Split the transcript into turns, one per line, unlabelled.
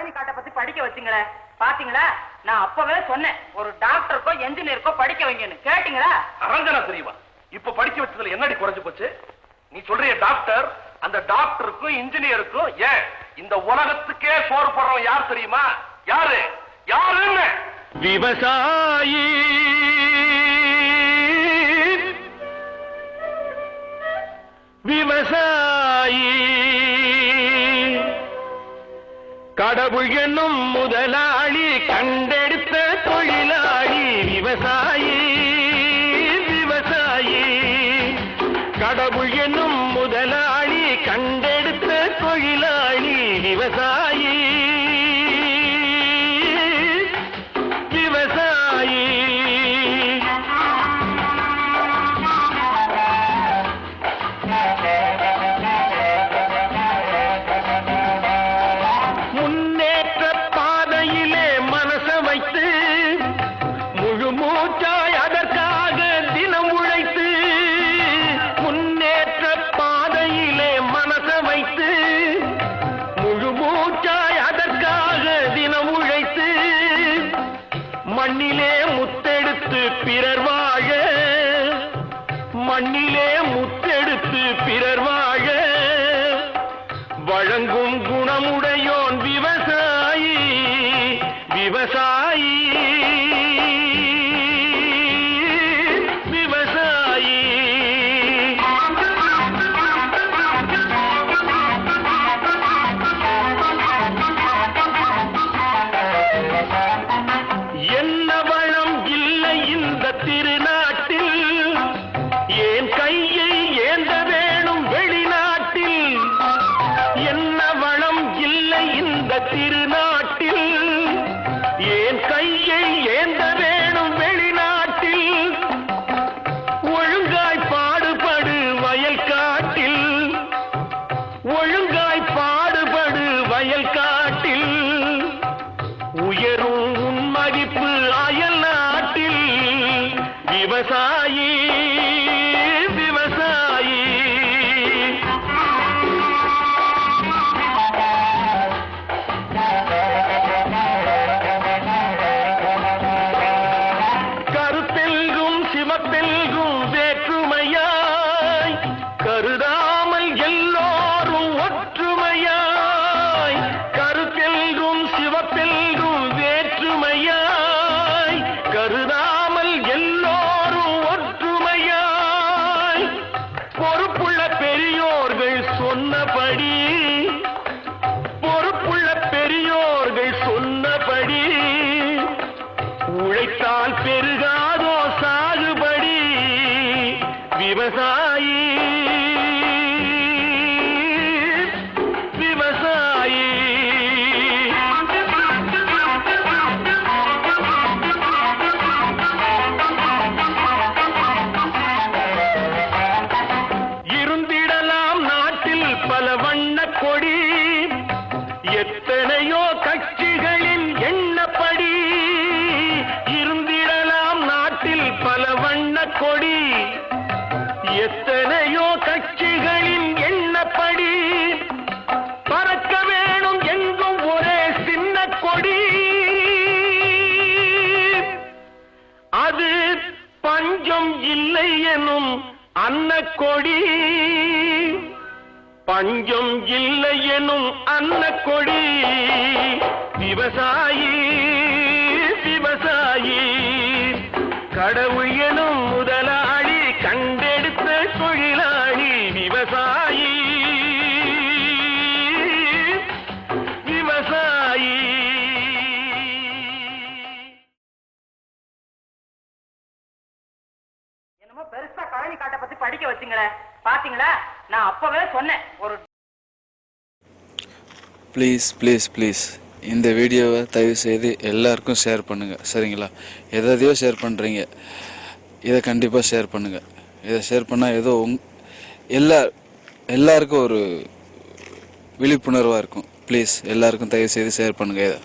கழனி காட்டை பத்தி படிக்க வச்சுங்களேன். பாத்தீங்களா, நான் அப்பவே சொன்னேன் ஒரு டாக்டருக்கோ என்ஜினியருக்கோ படிக்க வைங்கன்னு. கேட்டீங்களா?
அரஞ்சனா தெரியுமா இப்ப படிக்க வச்சதுல என்னடி குறைஞ்சு போச்சு? நீ சொல்றிய டாக்டர், அந்த டாக்டருக்கும் இன்ஜினியருக்கும் ஏன் இந்த உலகத்துக்கே சோறு போடுறவன் யார் தெரியுமா? யாரு யாருன்னு?
விவசாயி. விவசாயி கடவுள் என்னும் முதலாளி கண்டெடுத்த தொழிலாளி. விவசாயி விவசாயி கடவுள் என்னும் முதலாளி கண்டெடுத்த தொழிலாளி. விவசாயி விவசாயி முன்னேற்ற பாதையிலே மனச வைத்து முழு மூச்சாய் அதற்காக தினம் உழைத்து. முன்னேற்ற பாதையிலே மனச வைத்து முழு மூச்சாய் அதற்காக தினம் உழைத்து. மண்ணிலே முத்தெடுத்து பிறர் வாழ, மண்ணிலே முத்தெடுத்து பிறர் வாழ வழங்கும் குணமுடையோன் விவசாயி. விவசாயி விவசாயி என்ன வளம் இல்லை இந்த திருநாட்டில், ஏன் கையை ஏந்த வேணும் வெளிநாட்டில். என்ன வளம் இல்லை இந்த திருநாட்டில், ஏன் கையை ஏந்த வேணும் வெளிநாட்டில். ஒழுங்காய் பாடுபடு வயல் காட்டில், ஒழுங்காய் பாடுபடு வயல் காட்டில். உயரும் உன் மதிப்பு அயல் நாட்டில். விவசாயி விவசாயி கருத்தெல்கும் சிவத்தெல்கும் வேற்றுமையாய் கருதாமல் எல்லோரும் ஒற்றுமையாய். கருத்தெல்கும் சிவத்தெல்கும் வேற்றுமையாய் கருதாமல் எல்லோரும் ஒற்றுமையாய். பொறுப்புள்ள பெரியோர்கள் சொன்னபடி, பொறுப்புள்ள பெரியோர்கள் சொன்னபடி உழைத்தால் பெருகாதோ சாகுபடி. விவசாயி விவசாயி இருந்திடலாம் நாட்டில் பல வண்ண கொடி, எத்தனையோ கட்சிகளின் எண்ணப்படி. இருந்திடலாம் நாட்டில் பல வண்ண கொடி, எத்தனையோ கட்சிகளின் எண்ணப்படி. பறக்க வேணும் எங்கும் ஒரே சின்ன கொடி, அது பஞ்சம் இல்லை எனும் அன்னக்கொடி. பஞ்சம் இல்லை எனும் அன்னக்கொடி. விவசாயி விவசாயி கடவுள் எனும் முதலாளி கண்டெடுத்த தொழிலாளி. விவசாயி விவசாயி
என்னமோ பெருசா கழனி காட்டை பத்தி படிக்க வச்சுங்களேன். பாத்தீங்களா, நான் அப்பவே சொன்னேன் ஒரு.
ப்ளீஸ் ப்ளீஸ் ப்ளீஸ் இந்த வீடியோவை தயவு செய்து எல்லாருக்கும் ஷேர் பண்ணுங்கள், சரிங்களா? எதையோ ஷேர் பண்ணுறீங்க, இதை கண்டிப்பாக ஷேர் பண்ணுங்கள். இதை ஷேர் பண்ணால் ஏதோ எல்லாருக்கும் ஒரு விழிப்புணர்வாக இருக்கும். ப்ளீஸ் எல்லாருக்கும் தயவு செய்து ஷேர் பண்ணுங்கள் இதை.